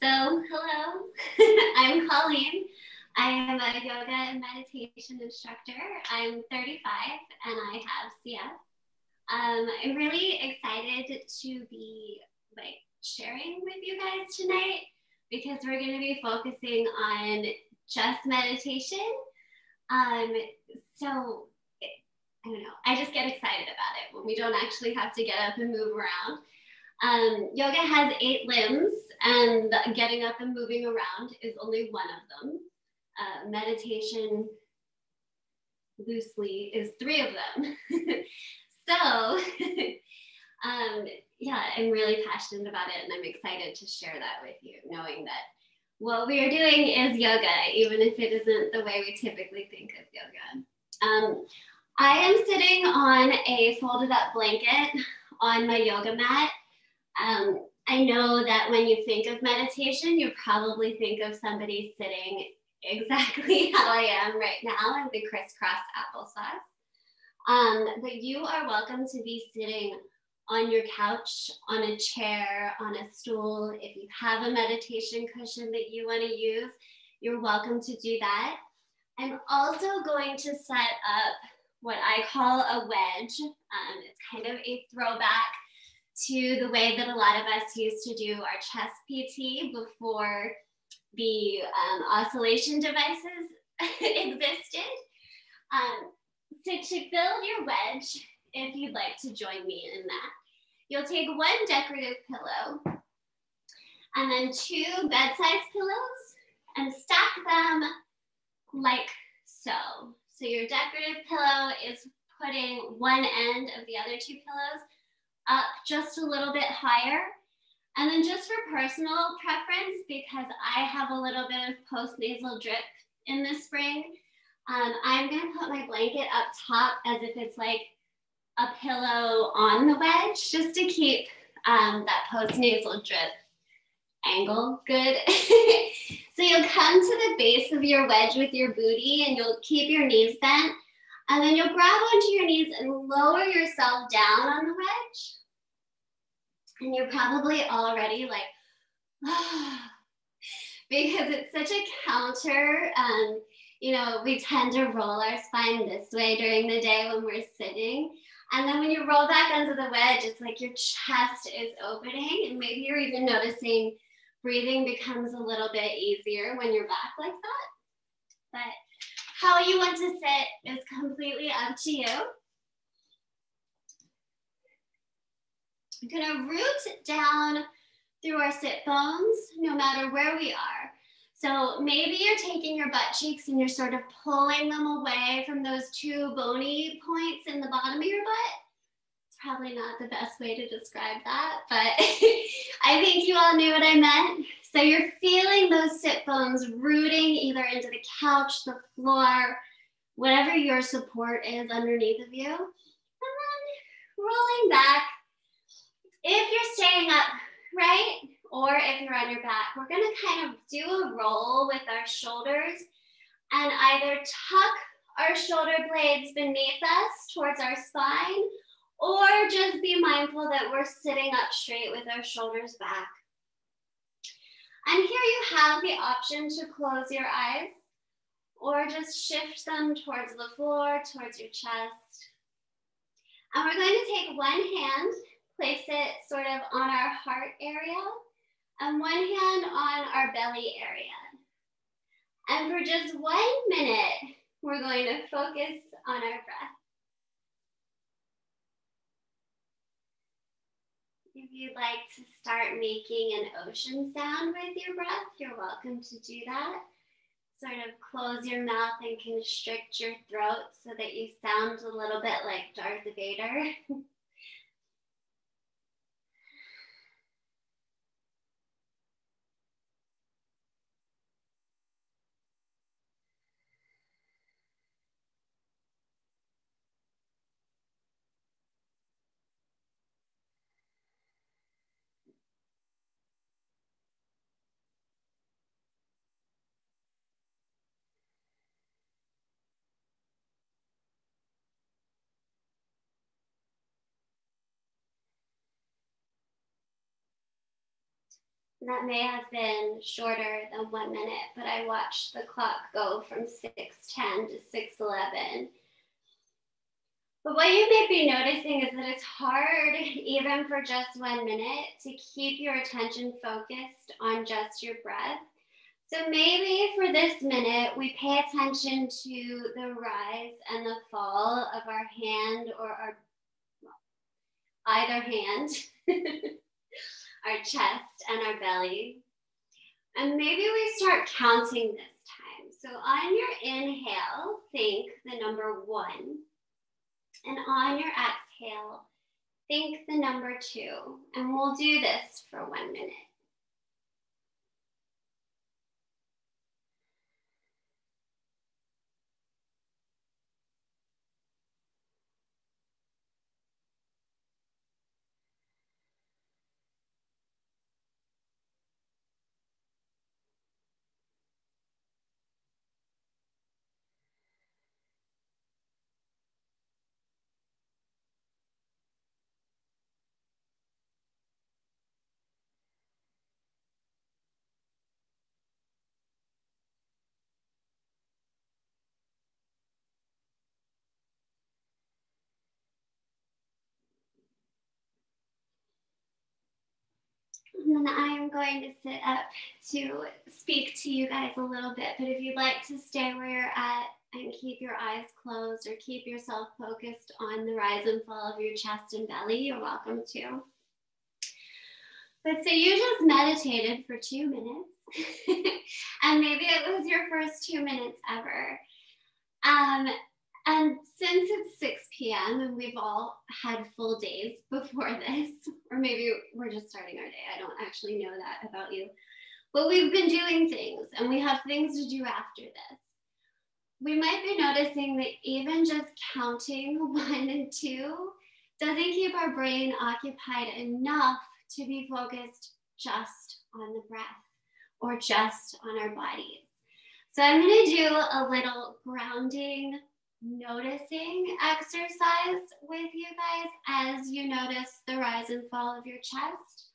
So, hello, I'm Colleen. I am a yoga and meditation instructor. I'm 35 and I have CF. I'm really excited to be sharing with you guys tonight because we're going to be focusing on just meditation. So I don't know, I just get excited about it when we don't actually have to get up and move around. Yoga has 8 limbs, and getting up and moving around is only one of them. Meditation, loosely, is 3 of them. So, yeah, I'm really passionate about it, and I'm excited to share that with you, knowing that what we are doing is yoga, even if it isn't the way we typically think of yoga. I am sitting on a folded up blanket on my yoga mat. I know that when you think of meditation, you probably think of somebody sitting exactly how I am right now in the crisscross applesauce. But you are welcome to be sitting on your couch, on a chair, on a stool. If you have a meditation cushion that you want to use, you're welcome to do that. I'm also going to set up what I call a wedge. It's kind of a throwback to the way that a lot of us used to do our chest PT before the oscillation devices existed. So to build your wedge, if you'd like to join me in that, you'll take 1 decorative pillow and then 2 bed-sized pillows and stack them like so. So your decorative pillow is putting one end of the other 2 pillows up just a little bit higher. And then just for personal preference, because I have a little bit of post-nasal drip in the spring, I'm gonna put my blanket up top as if it's like a pillow on the wedge, just to keep that post-nasal drip angle good. So you'll come to the base of your wedge with your booty and you'll keep your knees bent. And then you'll grab onto your knees and lower yourself down on the wedge. And you're probably already like, oh, because it's such a counter. We tend to roll our spine this way during the day when we're sitting. And then when you roll back onto the wedge, it's like your chest is opening. And maybe you're even noticing breathing becomes a little bit easier when you're back like that. But how you want to sit is completely up to you. We're gonna root down through our sit bones, no matter where we are. So maybe you're taking your butt cheeks and you're sort of pulling them away from those 2 bony points in the bottom of your butt. It's probably not the best way to describe that, but I think you all knew what I meant. So you're feeling those sit bones rooting either into the couch, the floor, whatever your support is underneath of you. And then rolling back. If you're staying up, right, or if you're on your back, we're gonna kind of do a roll with our shoulders and either tuck our shoulder blades beneath us towards our spine, or just be mindful that we're sitting up straight with our shoulders back. And here you have the option to close your eyes or just shift them towards the floor, towards your chest. And we're going to take one hand, place it sort of on our heart area, and one hand on our belly area. And for just 1 minute, we're going to focus on our breath. If you'd like to start making an ocean sound with your breath, you're welcome to do that. Sort of close your mouth and constrict your throat so that you sound a little bit like Darth Vader. That may have been shorter than 1 minute, but I watched the clock go from 6:10 to 6:11. But what you may be noticing is that it's hard, even for just 1 minute, to keep your attention focused on just your breath. So maybe for this minute, we pay attention to the rise and the fall of our hand or our, well, either hand, our chest and our belly. And maybe we start counting this time. So on your inhale, think the number 1. And on your exhale, think the number 2. And we'll do this for 1 minute. And then I am going to sit up to speak to you guys a little bit, but if you'd like to stay where you're at and keep your eyes closed or keep yourself focused on the rise and fall of your chest and belly, you're welcome to. But so you just meditated for 2 minutes, and maybe it was your first 2 minutes ever. And since it's 6 p.m. and we've all had full days before this, or maybe we're just starting our day, I don't actually know that about you, but we've been doing things and we have things to do after this. We might be noticing that even just counting 1 and 2 doesn't keep our brain occupied enough to be focused just on the breath or just on our bodies. So I'm going to do a little grounding, noticing exercise with you guys as you notice the rise and fall of your chest.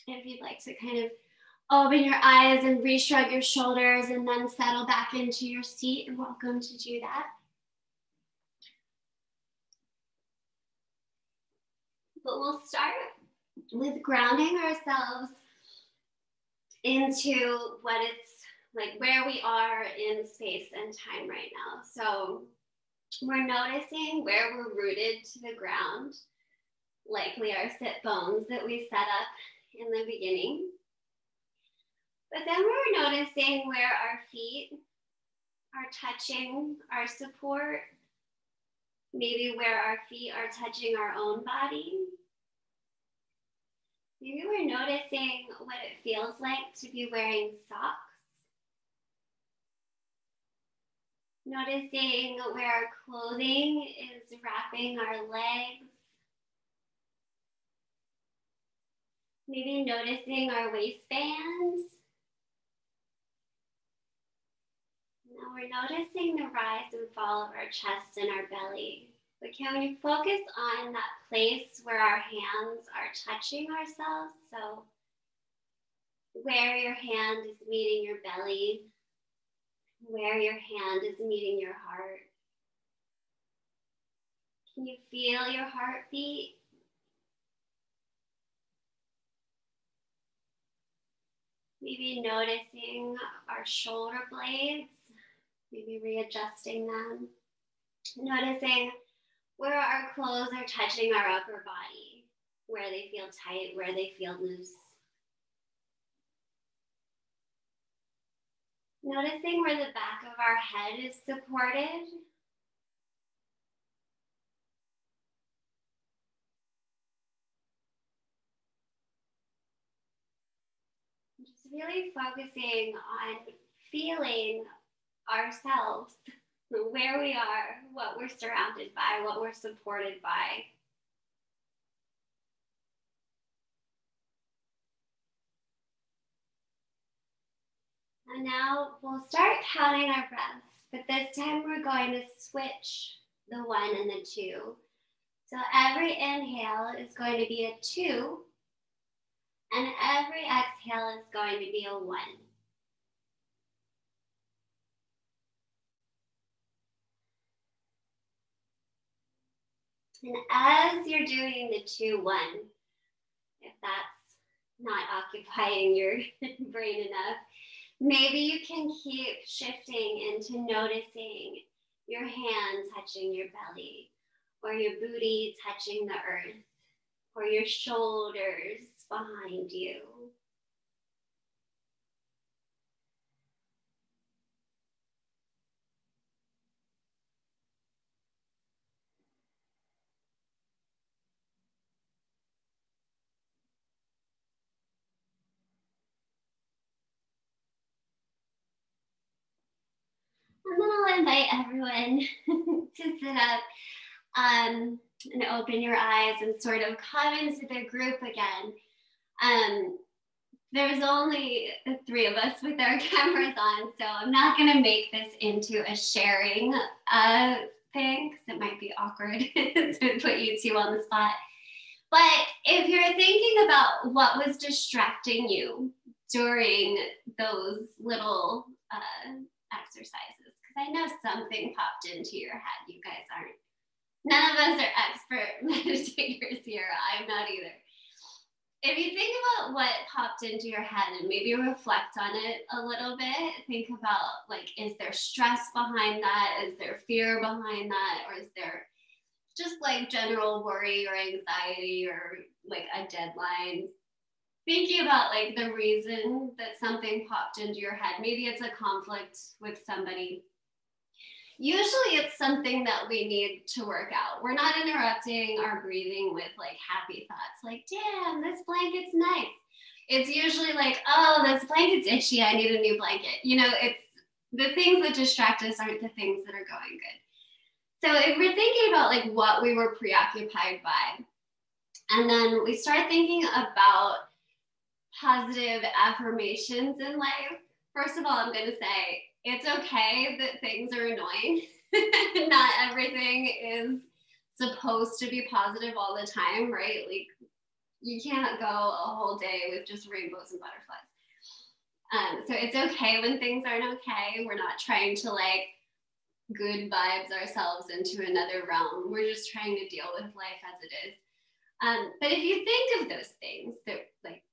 If you'd like to kind of open your eyes and re-shrug your shoulders and then settle back into your seat, you're welcome to do that. But we'll start with grounding ourselves into what it's like, where we are in space and time right now. So we're noticing where we're rooted to the ground, likely our sit bones that we set up in the beginning. But then we're noticing where our feet are touching our support, maybe where our feet are touching our own body. Maybe we're noticing what it feels like to be wearing socks. Noticing where our clothing is wrapping our legs. Maybe noticing our waistbands. Now we're noticing the rise and fall of our chest and our belly. But can we focus on that place where our hands are touching ourselves? So where your hand is meeting your belly, where your hand is meeting your heart. Can you feel your heartbeat? Maybe noticing our shoulder blades, maybe readjusting them. Noticing where our clothes are touching our upper body, where they feel tight, where they feel loose. Noticing where the back of our head is supported. Just really focusing on feeling ourselves, where we are, what we're surrounded by, what we're supported by. And now we'll start counting our breaths, but this time we're going to switch the 1 and the 2. So every inhale is going to be a 2, And every exhale is going to be a 1. And as you're doing the 2-1, if that's not occupying your brain enough, maybe you can keep shifting into noticing your hand touching your belly, or your booty touching the earth, or your shoulders behind you. And then I'll invite everyone to sit up and open your eyes and sort of come into the group again. There's only the 3 of us with our cameras on, so I'm not going to make this into a sharing thing, because it might be awkward to put you 2 on the spot. But if you're thinking about what was distracting you during those little exercises, because I know something popped into your head. You guys aren't, none of us are expert meditators here. I'm not either. If you think about what popped into your head and maybe reflect on it a little bit, think about, like, is there stress behind that? Is there fear behind that? Or is there just like general worry or anxiety or like a deadline? Thinking about like the reason that something popped into your head. Maybe it's a conflict with somebody. Usually it's something that we need to work out. We're not interrupting our breathing with like happy thoughts like, damn, this blanket's nice. It's usually like, oh, this blanket's itchy, I need a new blanket. You know, it's the things that distract us aren't the things that are going good. So if we're thinking about like what we were preoccupied by, and then we start thinking about positive affirmations in life, first of all, I'm going to say it's okay that things are annoying. Not everything is supposed to be positive all the time, right? Like, you can't go a whole day with just rainbows and butterflies. So it's okay when things aren't okay. We're not trying to like good vibes ourselves into another realm. We're just trying to deal with life as it is. But if you think of those things, that like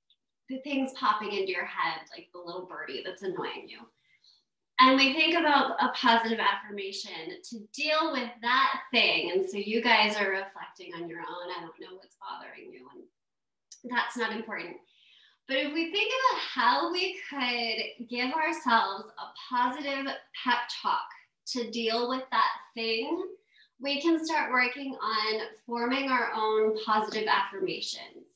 the things popping into your head, like the little birdie that's annoying you, and we think about a positive affirmation to deal with that thing. And so you guys are reflecting on your own. I don't know what's bothering you, and that's not important. But if we think about how we could give ourselves a positive pep talk to deal with that thing, we can start working on forming our own positive affirmations.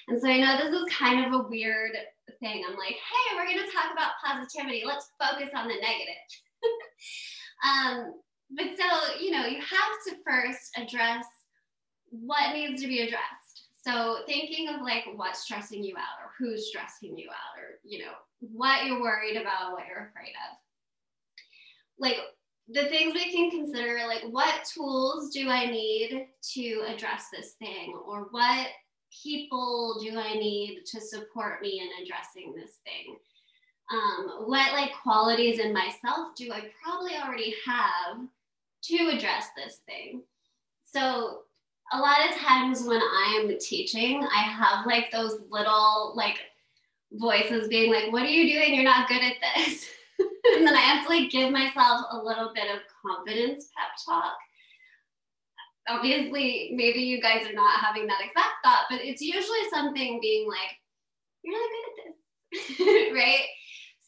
And so I know this is kind of a weird thing. I'm like, hey, we're going to talk about positivity. Let's focus on the negative. But so, you know, you have to first address what needs to be addressed. So thinking of like what's stressing you out, or who's stressing you out, or, you know, what you're worried about, what you're afraid of. Like the things we can consider, like what tools do I need to address this thing? Or what people do I need to support me in addressing this thing? What like qualities in myself do I probably already have to address this thing? So a lot of times when I'm teaching, I have like those little like voices being like, what are you doing? You're not good at this. And then I have to like give myself a little bit of confidence pep talk. Obviously, maybe you guys are not having that exact thought, but it's usually something being like, you're not good at this, right?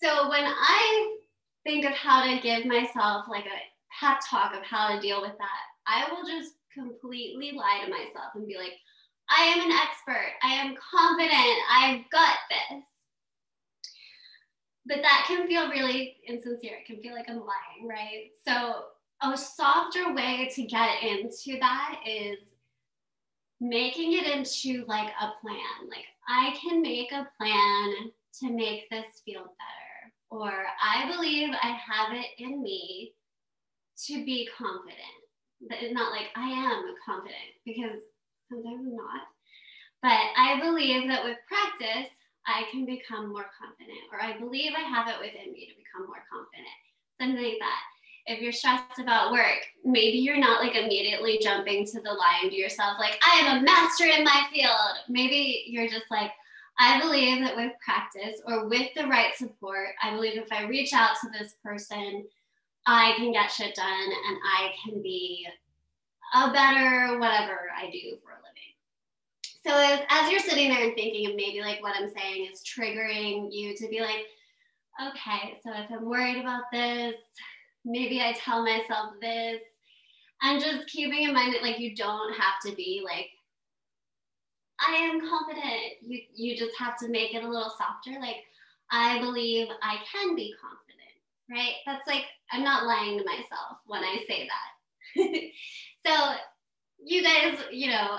So when I think of how to give myself like a pep talk of how to deal with that, I will just completely lie to myself and be like, I am an expert, I am confident, I've got this. But that can feel really insincere. It can feel like I'm lying, right? So a softer way to get into that is making it into like a plan. Like, I can make a plan to make this feel better. Or I believe I have it in me to be confident. But it's not like I am confident, because sometimes I'm not. But I believe that with practice, I can become more confident, or I believe I have it within me to become more confident, something like that. If you're stressed about work, maybe you're not like immediately jumping to the line to yourself, like, I am a master in my field. Maybe you're just like, I believe that with practice or with the right support, I believe if I reach out to this person, I can get shit done and I can be a better whatever I do for a living. So as you're sitting there and thinking of maybe like what I'm saying is triggering you to be like, okay, so if I'm worried about this, maybe I tell myself this, and just keeping in mind that like you don't have to be like, I am confident. You just have to make it a little softer. Like, I believe I can be confident, right? That's like, I'm not lying to myself when I say that. So you guys,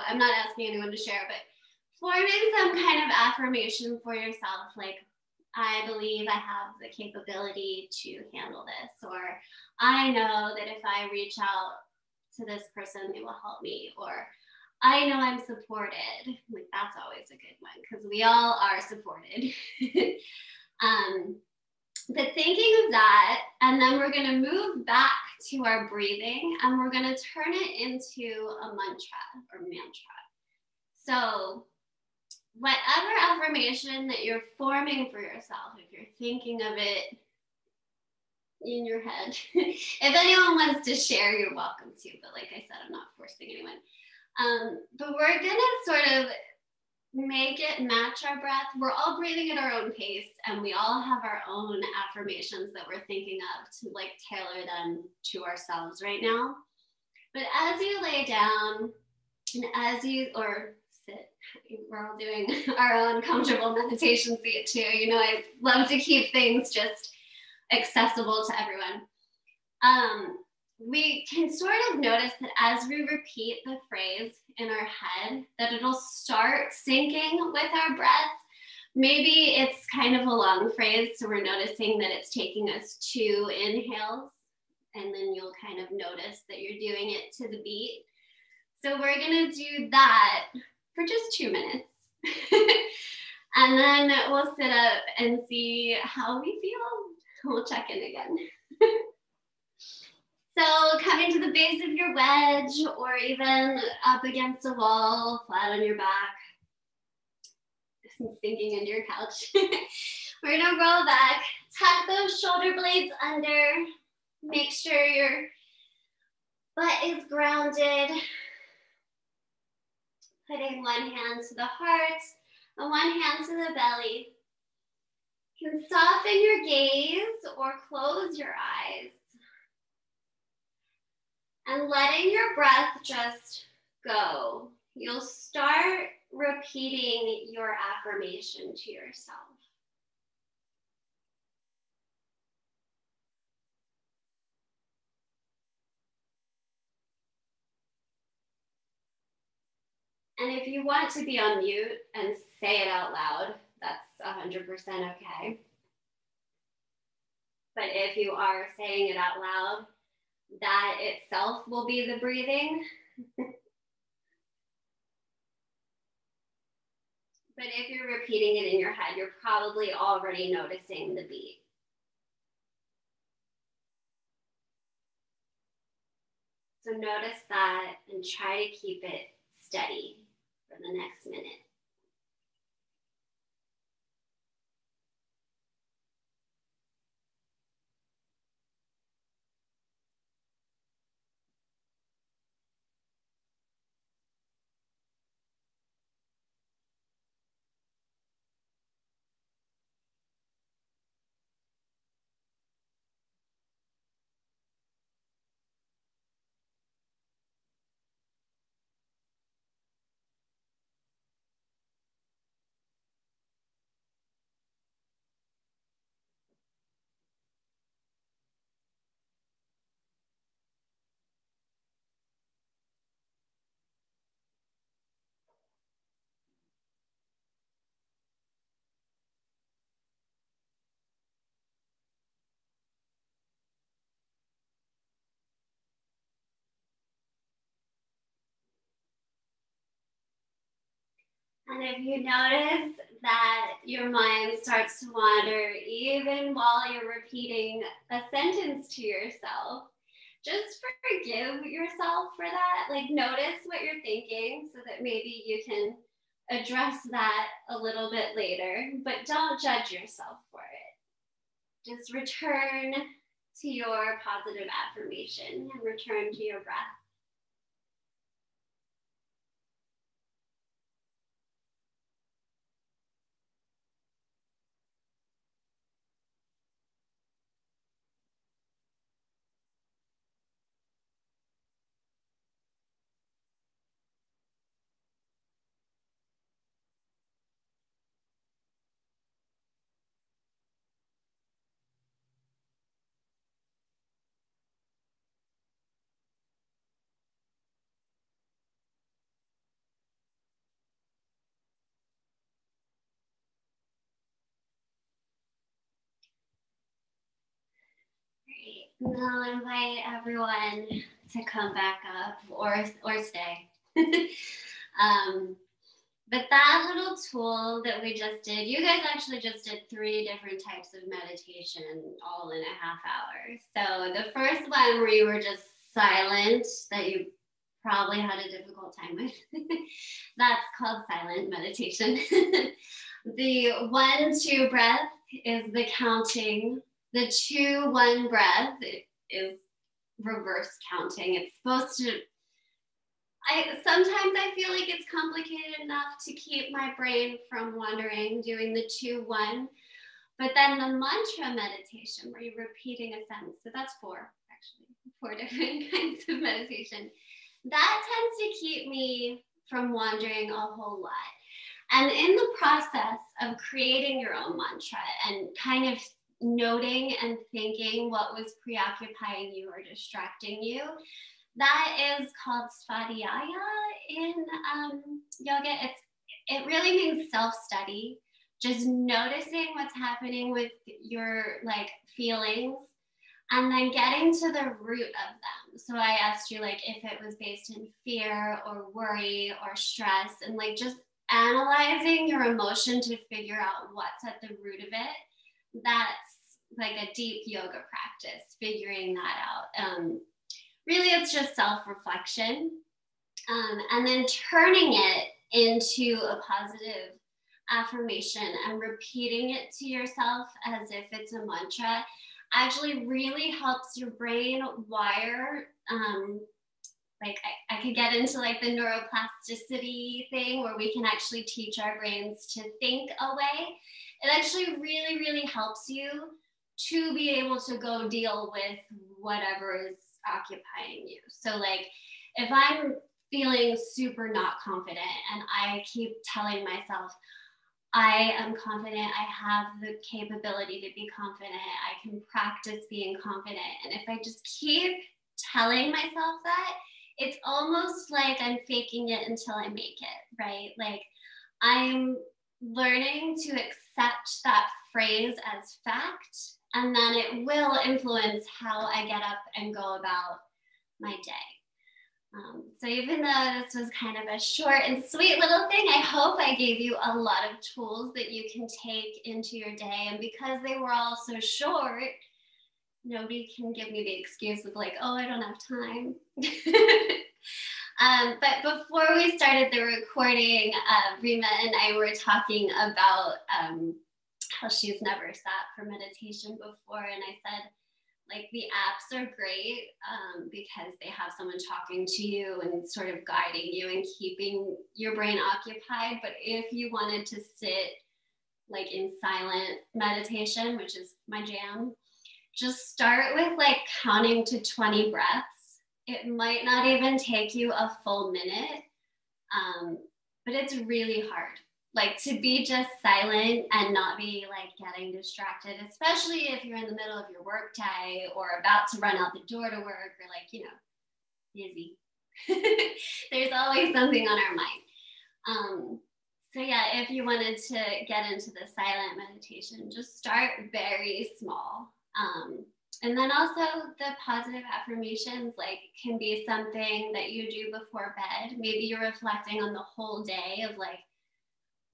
I'm not asking anyone to share, but forming some kind of affirmation for yourself, like, I believe I have the capability to handle this, or I know that if I reach out to this person, they will help me, or I know I'm supported. Like, that's always a good one because we all are supported. But thinking of that, and then we're going to move back to our breathing, and we're going to turn it into a mantra. So whatever affirmation that you're forming for yourself, if you're thinking of it in your head, if anyone wants to share, you're welcome to. But like I said, I'm not forcing anyone. But we're going to sort of make it match our breath. We're all breathing at our own pace, and we all have our own affirmations that we're thinking of to like tailor them to ourselves right now. But as you lay down and or sit, we're all doing our own comfortable meditation seat too. I love to keep things just accessible to everyone. We can sort of notice that as we repeat the phrase in our head, that it'll start syncing with our breath. Maybe it's kind of a long phrase, so we're noticing that it's taking us 2 inhales, and then you'll kind of notice that you're doing it to the beat. So we're gonna do that for just 2 minutes. And then we'll sit up and see how we feel. We'll check in again. So coming to the base of your wedge, or even up against a wall, flat on your back, sinking into your couch. We're gonna roll back, tuck those shoulder blades under, make sure your butt is grounded. Putting one hand to the heart and one hand to the belly. You can soften your gaze or close your eyes. And letting your breath just go. You'll start repeating your affirmation to yourself. And if you want to be on mute and say it out loud, that's 100% okay. But if you are saying it out loud, that itself will be the breathing. But if you're repeating it in your head, you're probably already noticing the beat. So notice that and try to keep it steady for the next minute. And if you notice that your mind starts to wander even while you're repeating a sentence to yourself, just forgive yourself for that. Like, notice what you're thinking so that maybe you can address that a little bit later, but don't judge yourself for it. Just return to your positive affirmation and return to your breath. Now invite everyone to come back up or stay. But that little tool that we just did, you guys actually just did 3 different types of meditation all in a half hour. So the first one where you were just silent, that you probably had a difficult time with, that's called silent meditation. The 1-2 breath is the counting. The 2-1 breath is reverse counting. It's supposed to, sometimes I feel like it's complicated enough to keep my brain from wandering doing the 2-1. But then the mantra meditation where you're repeating a sentence, so that's 4 different kinds of meditation. That tends to keep me from wandering a whole lot. And in the process of creating your own mantra and kind of noting and thinking what was preoccupying you or distracting you, that is called svadhyaya in yoga. It really means self-study, just noticing what's happening with your feelings and then getting to the root of them. So I asked you if it was based in fear or worry or stress, and just analyzing your emotion to figure out what's at the root of it. That's a deep yoga practice, figuring that out. Really, it's just self-reflection. And then turning it into a positive affirmation and repeating it to yourself as if it's a mantra actually really helps your brain wire. I could get into the neuroplasticity thing where we can actually teach our brains to think away. It actually really, really helps you to be able to go deal with whatever is occupying you. So if I'm feeling super not confident and I keep telling myself, I am confident, I have the capability to be confident, I can practice being confident. And if I just keep telling myself that, it's almost like I'm faking it until I make it, right? I'm learning to accept that phrase as fact, and then it will influence how I get up and go about my day. So even though this was kind of a short and sweet little thing, I hope I gave you a lot of tools that you can take into your day. And because they were all so short, nobody can give me the excuse of oh, I don't have time. But before we started the recording, Rima and I were talking about how she's never sat for meditation before. And I said, the apps are great because they have someone talking to you and sort of guiding you and keeping your brain occupied. But if you wanted to sit in silent meditation, which is my jam, just start with counting to 20 breaths. It might not even take you a full minute, but it's really hard. To be just silent and not be getting distracted, especially if you're in the middle of your work day or about to run out the door to work or busy. There's always something on our mind. So yeah, if you wanted to get into the silent meditation, just start very small. And then also the positive affirmations can be something that you do before bed. Maybe you're reflecting on the whole day of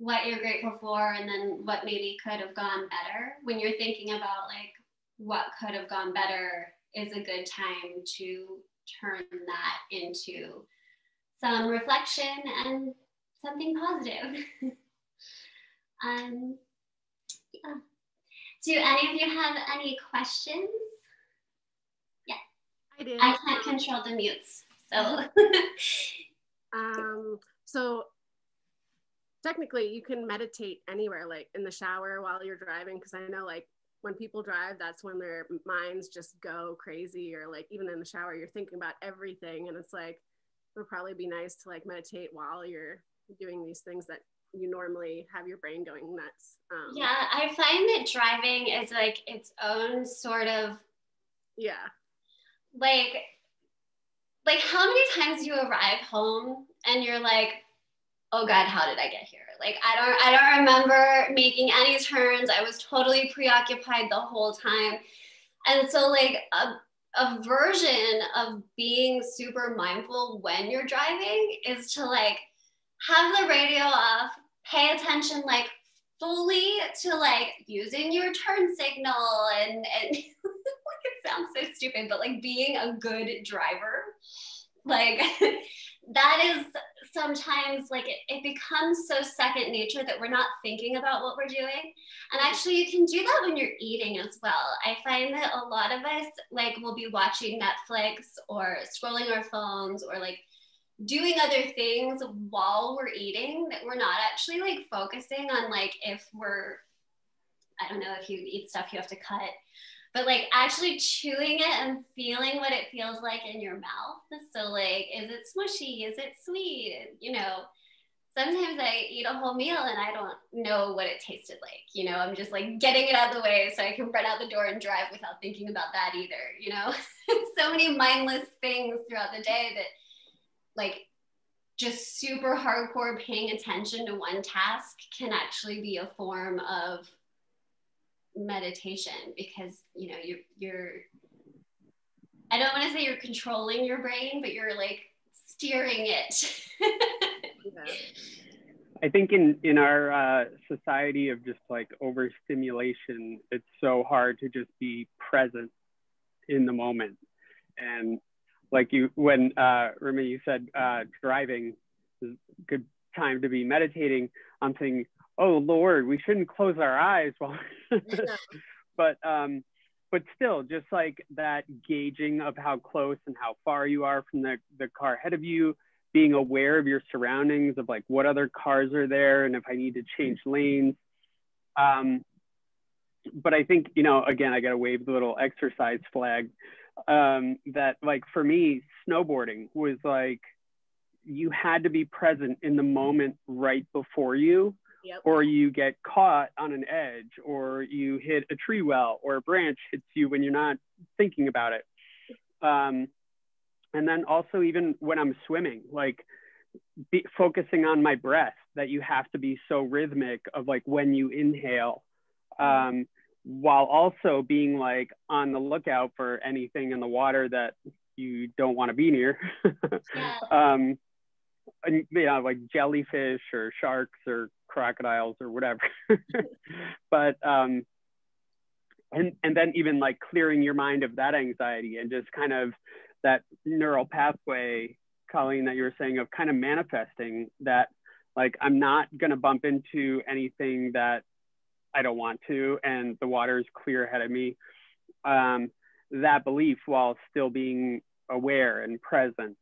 what you're grateful for, and then what maybe could have gone better. When you're thinking about like what could have gone better, is a good time to turn that into some reflection and something positive. Yeah. Do any of you have any questions? Yeah. I do. I can't control the mutes, so. So technically you can meditate anywhere, like in the shower while you're driving, because I know like when people drive, that's when their minds just go crazy, or like even in the shower you're thinking about everything, and it's like it would probably be nice to like meditate while you're doing these things that you normally have your brain going nuts. Yeah, I find that driving is like its own sort of, yeah, like how many times you arrive home and you're like, oh God, how did I get here? Like, I don't remember making any turns. I was totally preoccupied the whole time. And so like a version of being super mindful when you're driving is to like have the radio off, pay attention like fully to like using your turn signal and it sounds so stupid, but like being a good driver, like that is sometimes like it becomes so second nature that we're not thinking about what we're doing. And actually you can do that when you're eating as well. I find that a lot of us like will be watching Netflix or scrolling our phones or like doing other things while we're eating, that we're not actually like focusing on like if we're, I don't know, if you eat stuff you have to cut, but like actually chewing it and feeling what it feels like in your mouth. So like, is it smushy? Is it sweet? You know, sometimes I eat a whole meal and I don't know what it tasted like. You know, I'm just like getting it out of the way so I can run out the door and drive without thinking about that either. You know, so many mindless things throughout the day that like just super hardcore paying attention to one task can actually be a form of meditation, because you know you're I don't want to say you're controlling your brain, but you're like steering it. yeah. I think in our society of just like overstimulation, it's so hard to just be present in the moment. And like when Rima, you said driving is a good time to be meditating, I'm thinking, oh Lord, we shouldn't close our eyes while but still, just like that gauging of how close and how far you are from the car ahead of you, being aware of your surroundings, of like what other cars are there and if I need to change lanes. But I think, you know, again, I got to wave the little exercise flag, that like for me, snowboarding was like, you had to be present in the moment right before you, Yep. or you get caught on an edge, or you hit a tree well, or a branch hits you when you're not thinking about it. And then also even when I'm swimming, like focusing on my breath, that you have to be so rhythmic of like when you inhale, while also being like on the lookout for anything in the water that you don't want to be near. Yeah. And, you know, like jellyfish or sharks or crocodiles or whatever. But and then even like clearing your mind of that anxiety and just kind of that neural pathway, Colleen, that you were saying, of kind of manifesting that, like, I'm not going to bump into anything that I don't want to, and the water is clear ahead of me. That belief while still being aware and present.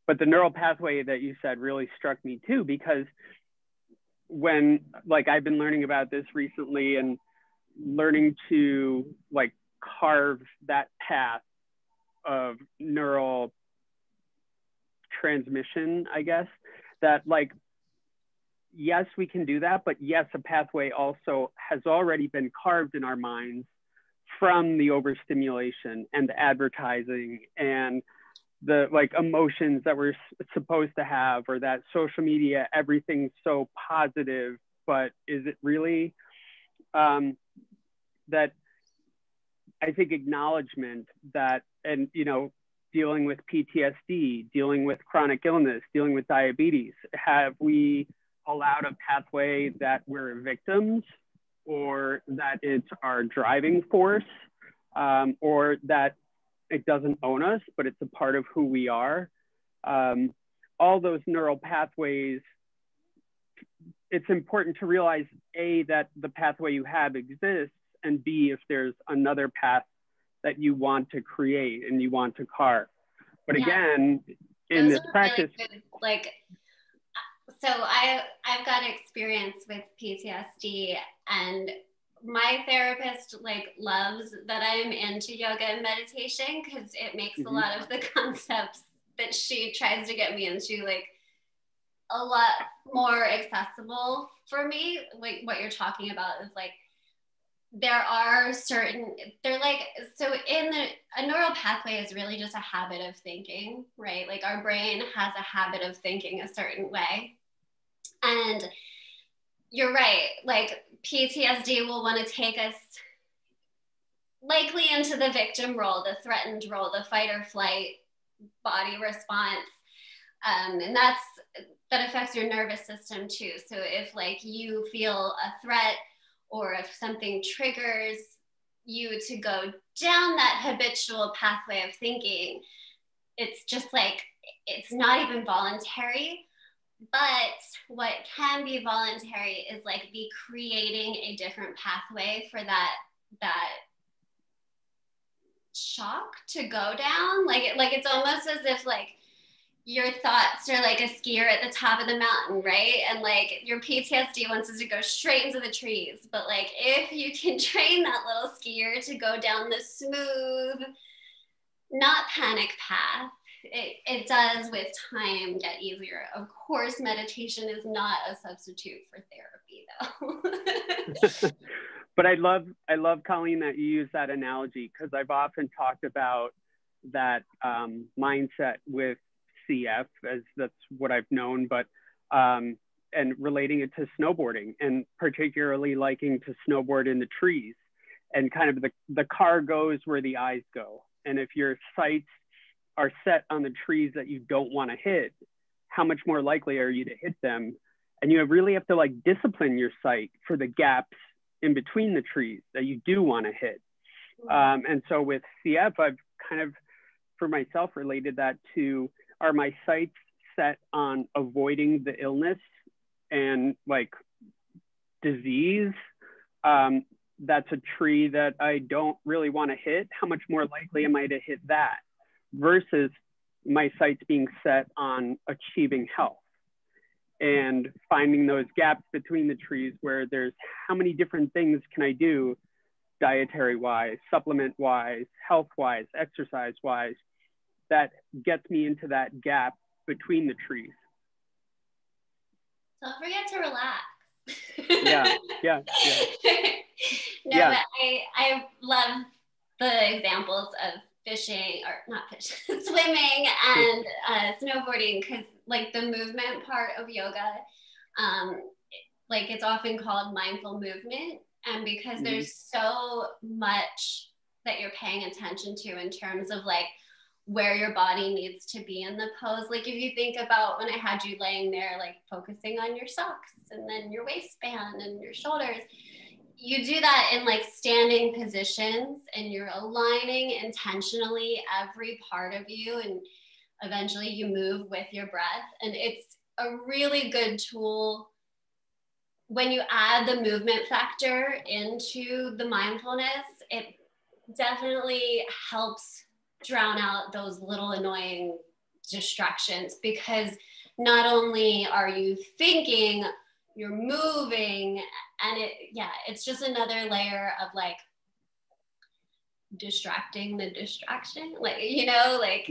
But the neural pathway that you said really struck me too, because when, like, I've been learning about this recently and learning to like carve that path of neural transmission, I guess, that like, yes, we can do that, but yes, a pathway also has already been carved in our minds from the overstimulation and the advertising and the like emotions that we're supposed to have, or that social media, everything's so positive, but is it really? That I think acknowledgement that, and you know, dealing with PTSD, dealing with chronic illness, dealing with diabetes, have we allowed a pathway that we're victims, or that it's our driving force, or that it doesn't own us, but it's a part of who we are. All those neural pathways, it's important to realize, A, that the pathway you have exists, and B, if there's another path that you want to create and you want to carve. But again, in this practice, really good, like, so I've got experience with PTSD, and my therapist like loves that I'm into yoga and meditation because it makes a lot of the concepts that she tries to get me into like a lot more accessible for me. Like what you're talking about is like, there are certain, they're like, so a neural pathway is really just a habit of thinking, right? Like our brain has a habit of thinking a certain way. And you're right, like PTSD will want to take us likely into the victim role, the threatened role, the fight or flight body response. And that affects your nervous system too. So if like you feel a threat, or if something triggers you to go down that habitual pathway of thinking, it's just like, it's not even voluntary. But what can be voluntary is like be creating a different pathway for that shock to go down. Like it's almost as if like your thoughts are like a skier at the top of the mountain, right? And like your PTSD wants us to go straight into the trees. But like if you can train that little skier to go down the smooth, not panic path, it does with time get easier. Of course, meditation is not a substitute for therapy though. But I love, Colleen, that you use that analogy, because I've often talked about that mindset with CF, as that's what I've known, but and relating it to snowboarding, and particularly liking to snowboard in the trees, and kind of the car goes where the eyes go. And if your sights are set on the trees that you don't want to hit, how much more likely are you to hit them? And you really have to like discipline your sight for the gaps in between the trees that you do want to hit. And so with CF, I've kind of, for myself, related that to, are my sights set on avoiding the illness and like disease? That's a tree that I don't really want to hit. How much more likely am I to hit that? Versus my sights being set on achieving health and finding those gaps between the trees where there's how many different things can I do dietary wise, supplement wise, health wise, exercise wise, that gets me into that gap between the trees. Don't forget to relax. Yeah. No, yeah. But I love the examples of fishing, or not fishing, swimming and snowboarding, because like the movement part of yoga, like it's often called mindful movement, and because there's so much that you're paying attention to in terms of like where your body needs to be in the pose. Like if you think about when I had you laying there, like focusing on your socks and then your waistband and your shoulders, you do that in like standing positions, and you're aligning intentionally every part of you, and eventually you move with your breath. And it's a really good tool when you add the movement factor into the mindfulness. It definitely helps drown out those little annoying distractions, because not only are you thinking, you're moving, and it's just another layer of like distracting the distraction, like, you know, like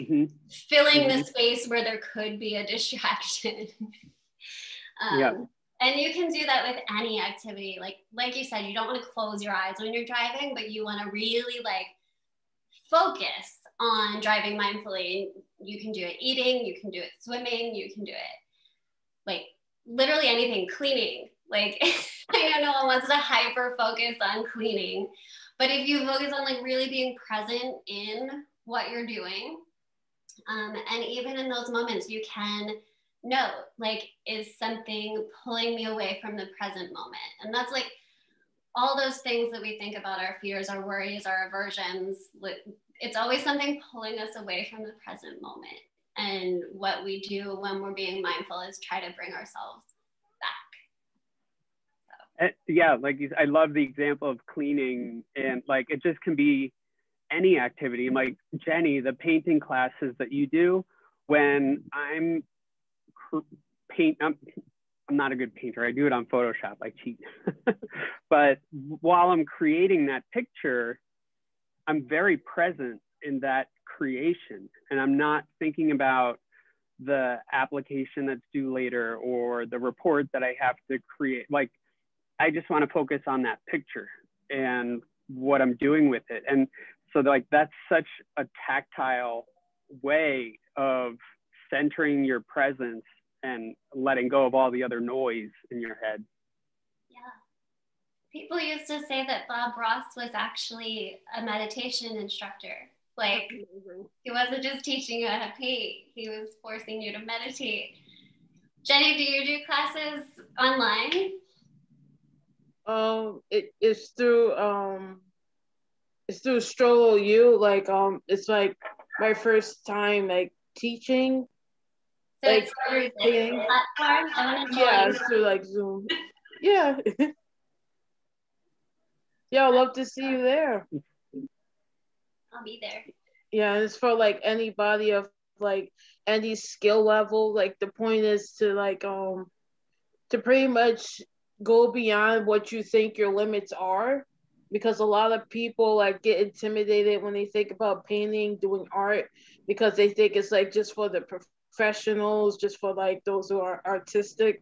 filling the space where there could be a distraction. And you can do that with any activity. Like you said, you don't want to close your eyes when you're driving, but you want to really like focus on driving mindfully. You can do it eating, you can do it swimming, you can do it like literally anything, cleaning. Like I know no one wants to hyper focus on cleaning, but if you focus on like really being present in what you're doing, and even in those moments, you can note, like, is something pulling me away from the present moment? And that's like all those things that we think about, our fears, our worries, our aversions. It's always something pulling us away from the present moment. And what we do when we're being mindful is try to bring ourselves back. So. Yeah, like I love the example of cleaning, and like it just can be any activity. Like Jenny, the painting classes that you do, when I'm I'm not a good painter. I do it on Photoshop. I cheat. But while I'm creating that picture, I'm very present in that creation, and I'm not thinking about the application that's due later or the report that I have to create. Like, I just want to focus on that picture and what I'm doing with it. And so like, that's such a tactile way of centering your presence and letting go of all the other noise in your head. Yeah. People used to say that Bob Ross was actually a meditation instructor. Like, he wasn't just teaching you how to paint, he was forcing you to meditate. Jenny, do you do classes online? It's through strolo-u. Like it's like my first time like teaching. So like it's through this platform? Yeah, it's through like Zoom. Yeah. Yeah, I'd love to see you there. I'll be there. Yeah, it's for like anybody of like any skill level. Like the point is to like to pretty much go beyond what you think your limits are, because a lot of people like get intimidated when they think about painting, doing art, because they think it's like just for the professionals, just for like those who are artistic.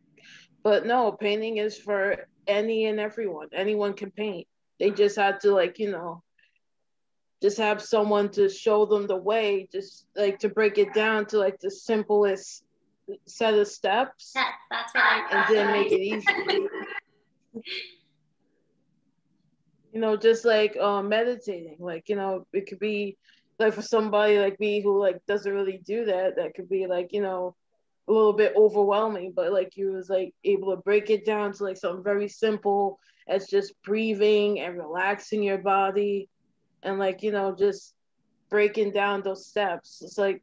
But no, painting is for any and everyone. Anyone can paint. They just have to like, you know, just have someone to show them the way, just like to break it down to like the simplest set of steps. That's what I'm and then make it easy. You know, just like meditating, like, you know, it could be like for somebody like me who like doesn't really do that, that could be like, you know, a little bit overwhelming, but like you was like able to break it down to like something very simple as just breathing and relaxing your body, and like, you know, just breaking down those steps. It's like,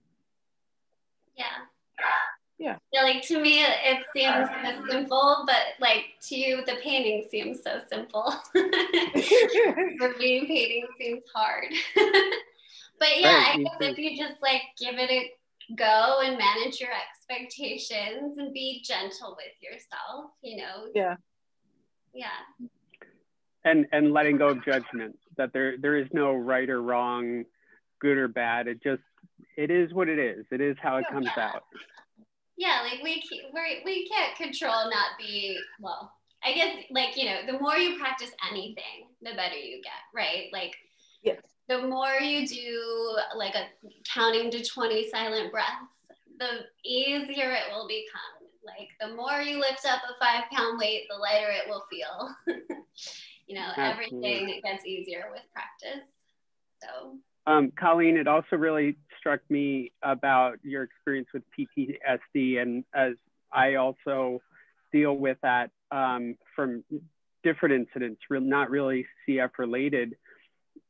yeah, like to me it seems so simple, but like to you the painting seems so simple. The painting seems hard. But yeah, right, I guess if you just like give it a go and manage your expectations and be gentle with yourself, you know. Yeah. And letting go of judgment, that there is no right or wrong, good or bad. It is what it is. It is how it comes out. Yeah, like we can't control not be, well, I guess, like, you know, the more you practice anything, the better you get, right? Like, yes. The more you do like a counting to 20 silent breaths, the easier it will become. Like the more you lift up a 5-pound weight, the lighter it will feel. You know, everything gets easier with practice. So. Colleen, it also really struck me about your experience with PTSD, and as I also deal with that from different incidents, not really CF related.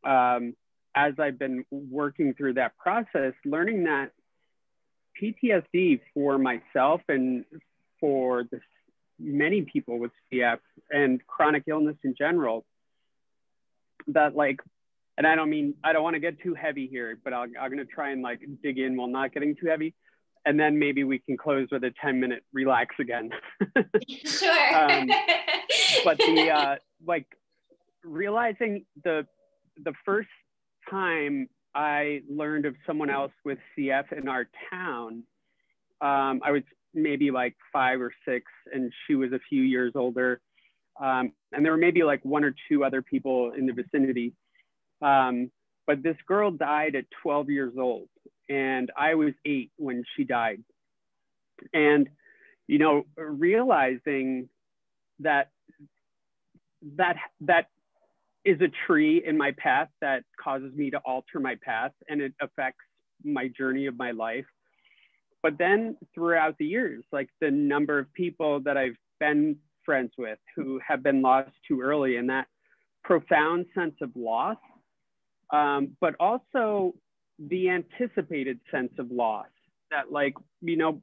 As I've been working through that process, learning that PTSD for myself and for many people with CF and chronic illness in general, that like, and I don't want to get too heavy here, but I'm going to try and like dig in while not getting too heavy. And then maybe we can close with a 10-minute relax again. Sure. But like realizing the first time I learned of someone else with CF in our town, I was maybe like 5 or 6 and she was a few years older. And there were maybe like 1 or 2 other people in the vicinity. But this girl died at 12 years old and I was 8 when she died. And, you know, realizing that is a tree in my path that causes me to alter my path and it affects my journey of my life. But then throughout the years, like the number of people that I've been friends with who have been lost too early, and that profound sense of loss, but also the anticipated sense of loss that, like, you know,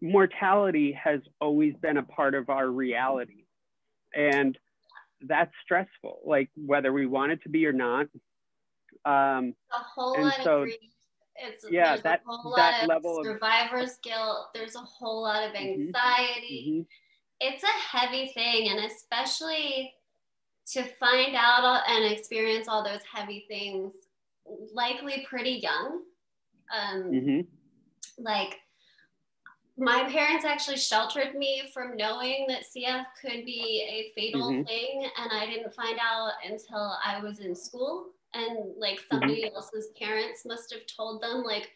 mortality has always been a part of our reality. And that's stressful, like whether we want it to be or not. A whole lot of grief. There's a whole lot of survivor's guilt. There's a whole lot of anxiety. It's a heavy thing, and especially to find out and experience all those heavy things, likely pretty young. Like, my parents actually sheltered me from knowing that CF could be a fatal thing, and I didn't find out until I was in school, and like somebody else's parents must have told them, like,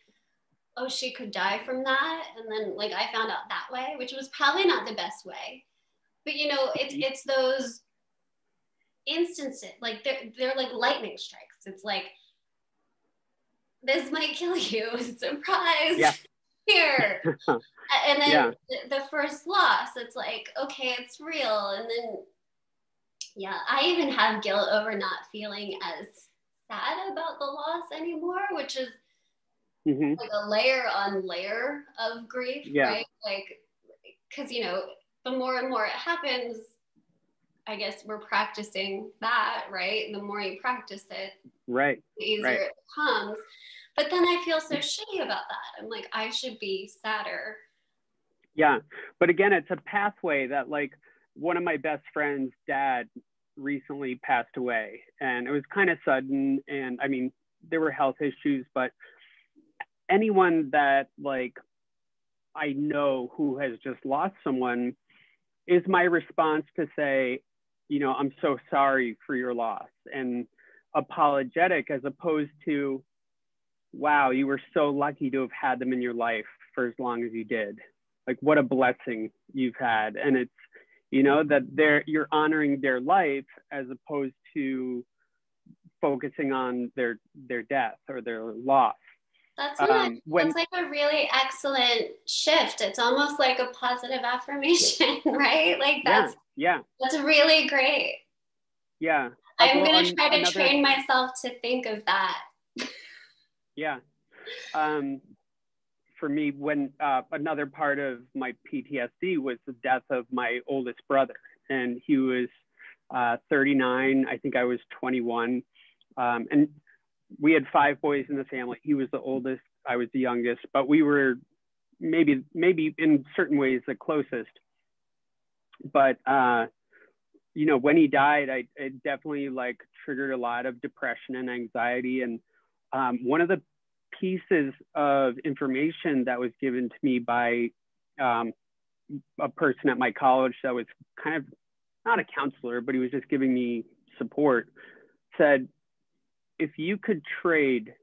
oh, she could die from that, and then like I found out that way, which was probably not the best way. But you know, it's those instances, like they're like lightning strikes. It's like, this might kill you, surprise, here. And then the first loss, it's like, okay, it's real. And then, I even have guilt over not feeling as sad about the loss anymore, which is like a layer on layer of grief, right? Like, because, you know, the more and more it happens, I guess we're practicing that, right? The more you practice it, the easier it becomes. But then I feel so shitty about that. I'm like, I should be sadder. Yeah, but again, it's a pathway that, like, one of my best friends' dad recently passed away, and it was kind of sudden. And I mean, there were health issues, but anyone that, like, I know who has just lost someone, is my response to say, you know, I'm so sorry for your loss, and apologetic, as opposed to, wow, you were so lucky to have had them in your life for as long as you did. Like, what a blessing you've had. And it's, you know, that you're honoring their life as opposed to focusing on their death or their loss. That's like a really excellent shift. It's almost like a positive affirmation, right? Like that's really great. Yeah. I'm going to try to train myself to think of that. Yeah. For me, when another part of my PTSD was the death of my oldest brother, and he was 39. I think I was 21. And we had 5 boys in the family. He was the oldest, I was the youngest, but we were maybe in certain ways the closest. But, you know, when he died, it definitely, like, triggered a lot of depression and anxiety. And one of the pieces of information that was given to me by a person at my college that was kind of not a counselor, but he was just giving me support, said, if you could trade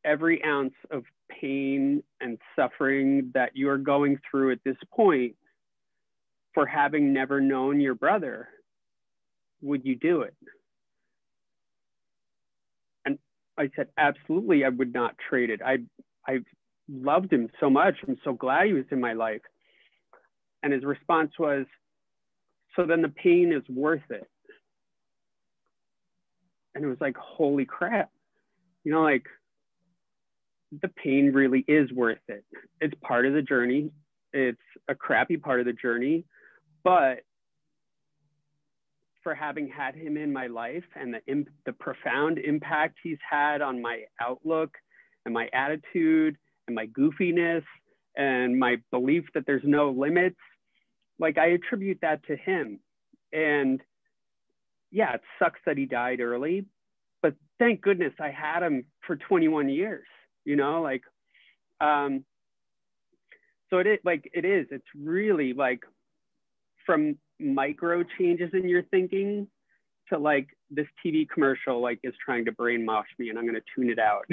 every ounce of pain and suffering that you're going through at this point for having never known your brother, would you do it? And I said, absolutely, I would not trade it. I loved him so much. I'm so glad he was in my life. And his response was, so then the pain is worth it. And it was like, holy crap. You know, like, the pain really is worth it. It's part of the journey. It's a crappy part of the journey, but for having had him in my life and the profound impact he's had on my outlook and my attitude and my goofiness and my belief that there's no limits, like, I attribute that to him. And yeah, it sucks that he died early, but thank goodness I had him for 21 years, you know, like, so it's really, like, from micro changes in your thinking to, like, this TV commercial, like, is trying to brainwash me and I'm going to tune it out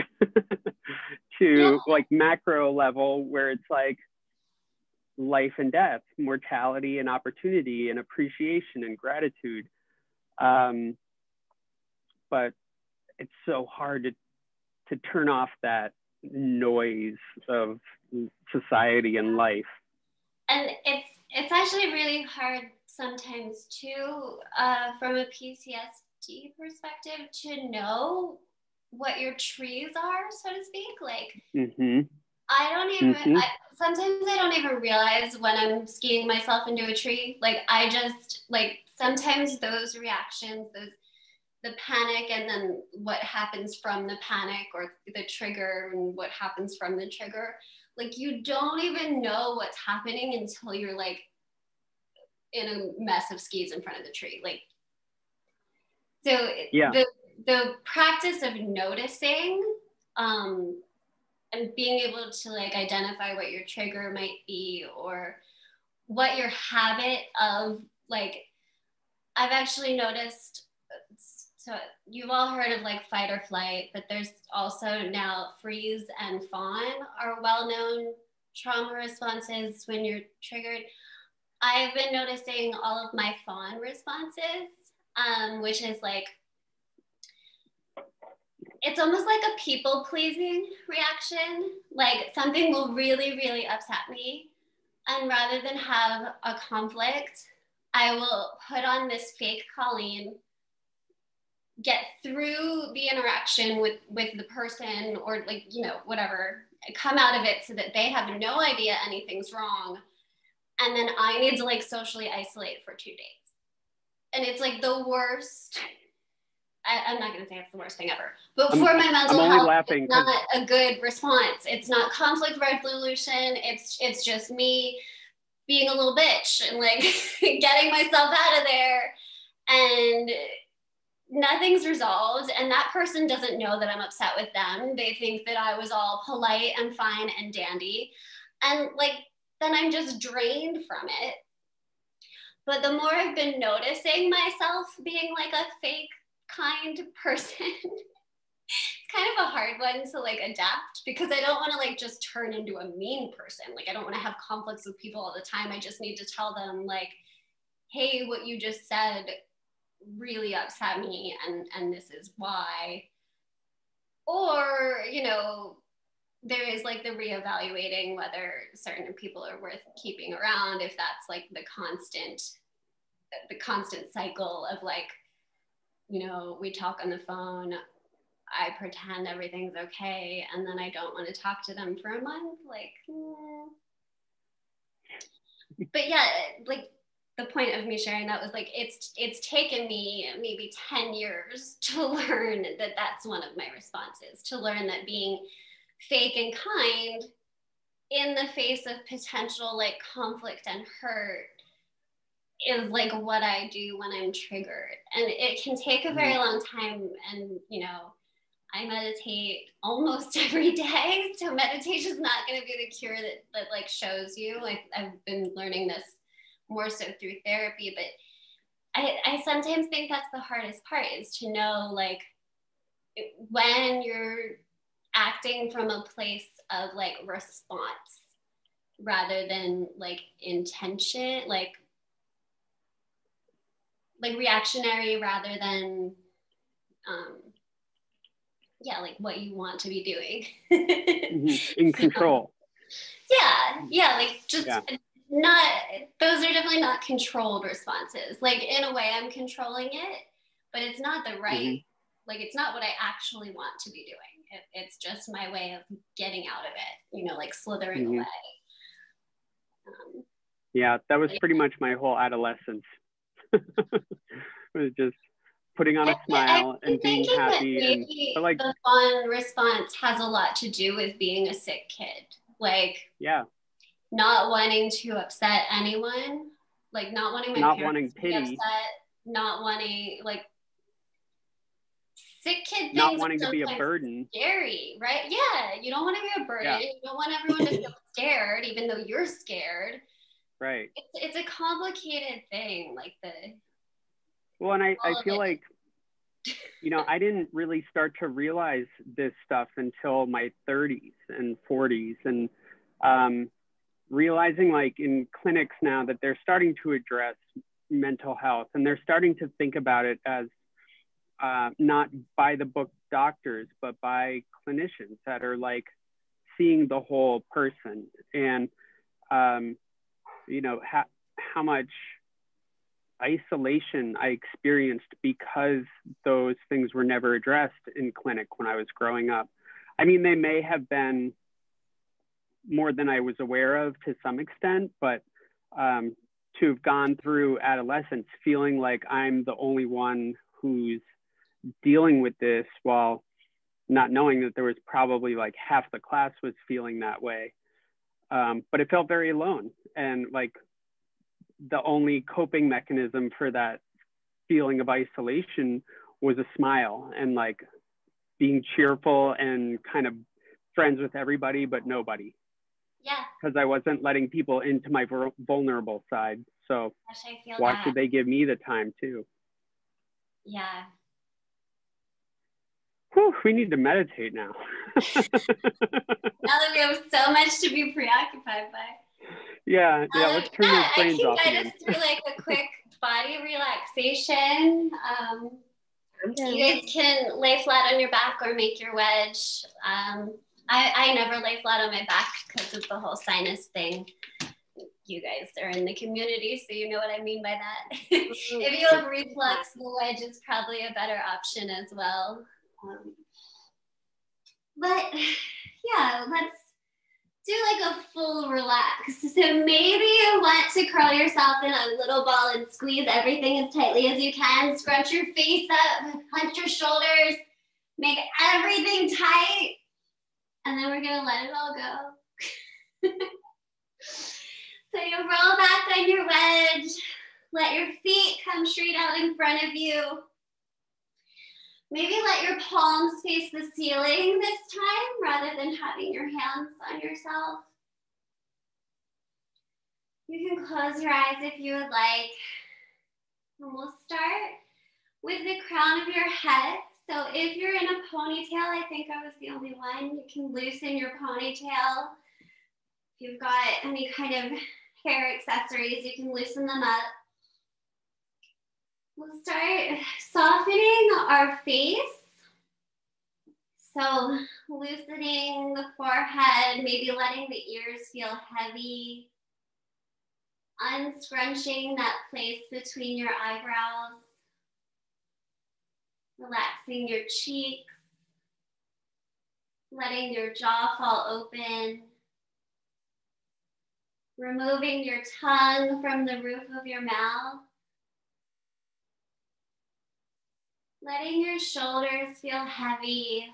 to like macro level where it's like life and death, mortality and opportunity and appreciation and gratitude. But it's so hard to turn off that noise of society and life. And it's actually really hard sometimes too, from a PTSD perspective, to know what your trees are, so to speak. Like, I don't even, sometimes I don't even realize when I'm skiing myself into a tree. Like, I just, like, sometimes those reactions, the panic, and then what happens from the panic, or the trigger and what happens from the trigger, like, you don't even know what's happening until you're like in a mess of skis in front of the tree. Like, so the practice of noticing, and being able to like identify what your trigger might be, or what your habit of, like, I've actually noticed, so you've all heard of like fight or flight, but there's also now freeze and fawn are well-known trauma responses when you're triggered. I've been noticing all of my fawn responses, which is like, it's almost like a people-pleasing reaction. Like, something will really, really upset me, and rather than have a conflict, I will put on this fake Colleen, get through the interaction with the person, or like, you know, whatever, come out of it so that they have no idea anything's wrong. And then I need to like socially isolate for 2 days. And it's like the worst. I'm not going to say it's the worst thing ever, but for my mental health, it's not a good response. It's not conflict resolution. It's just me being a little bitch and like getting myself out of there, and nothing's resolved. And that person doesn't know that I'm upset with them. They think that I was all polite and fine and dandy. And like, then I'm just drained from it. But the more I've been noticing myself being like a fake kind person, it's kind of a hard one to like adapt, because I don't want to like just turn into a mean person. Like, I don't want to have conflicts with people all the time. I just need to tell them like, hey, what you just said really upset me, and this is why. Or, you know, there is like the reevaluating whether certain people are worth keeping around, if that's like the constant cycle of like, you know, we talk on the phone, I pretend everything's okay, and then I don't want to talk to them for a month. Like, But yeah, like, the point of me sharing that was like, it's taken me maybe 10 years to learn that that's one of my responses, to learn that being fake and kind in the face of potential like conflict and hurt is like what I do when I'm triggered. And it can take a very long time. And, you know, I meditate almost every day. So meditation is not going to be the cure that like shows you. Like, I've been learning this more so through therapy, but I sometimes think that's the hardest part, is to know like when you're acting from a place of like response rather than like intention, like reactionary rather than like what you want to be doing. In control. Yeah, like just not, those are definitely not controlled responses. Like, in a way I'm controlling it, but it's not the right, like, it's not what I actually want to be doing. It's just my way of getting out of it, you know, like slithering away. Yeah, that was pretty much my whole adolescence. It was just putting on a smile and being happy. But like, the fun response has a lot to do with being a sick kid. Like, not wanting to upset anyone, like not wanting my parents to be upset, not wanting, like, sick kid things, not wanting to be a burden. Scary, right? Yeah, you don't want to be a burden. You don't want everyone to feel scared, even though you're scared. Right. It's a complicated thing, like Well, and I feel like, you know, I didn't really start to realize this stuff until my 30s and 40s, and realizing like in clinics now that they're starting to address mental health, and they're starting to think about it as not by the book doctors, but by clinicians that are like seeing the whole person, and you know, how much isolation I experienced because those things were never addressed in clinic when I was growing up. I mean, they may have been more than I was aware of to some extent, but to have gone through adolescence feeling like I'm the only one who's dealing with this, while not knowing that there was probably like half the class was feeling that way. But it felt very alone, and like the only coping mechanism for that feeling of isolation was a smile and like being cheerful and kind of friends with everybody but nobody. Yeah. Because I wasn't letting people into my vulnerable side. So why should they give me the time too? Yeah. Whew, we need to meditate now. Now that we have so much to be preoccupied by. Yeah, let's turn those brains off again. I just do like a quick body relaxation. You guys can lay flat on your back or make your wedge. I never lay flat on my back because of the whole sinus thing. You guys are in the community, so you know what I mean by that. If you have reflux, the wedge is probably a better option as well. But yeah, let's do like a full relax. So maybe you want to curl yourself in a little ball and squeeze everything as tightly as you can. Scrunch your face up, hunch your shoulders, make everything tight. And then we're gonna let it all go. So you roll back on your wedge, let your feet come straight out in front of you. Maybe let your palms face the ceiling this time rather than having your hands on yourself. You can close your eyes if you would like. And we'll start with the crown of your head. So if you're in a ponytail, I think I was the only one, you can loosen your ponytail. If you've got any kind of hair accessories, you can loosen them up. We'll start softening our face. So loosening the forehead, maybe letting the ears feel heavy. Unscrunching that place between your eyebrows. Relaxing your cheeks. Letting your jaw fall open. Removing your tongue from the roof of your mouth. Letting your shoulders feel heavy.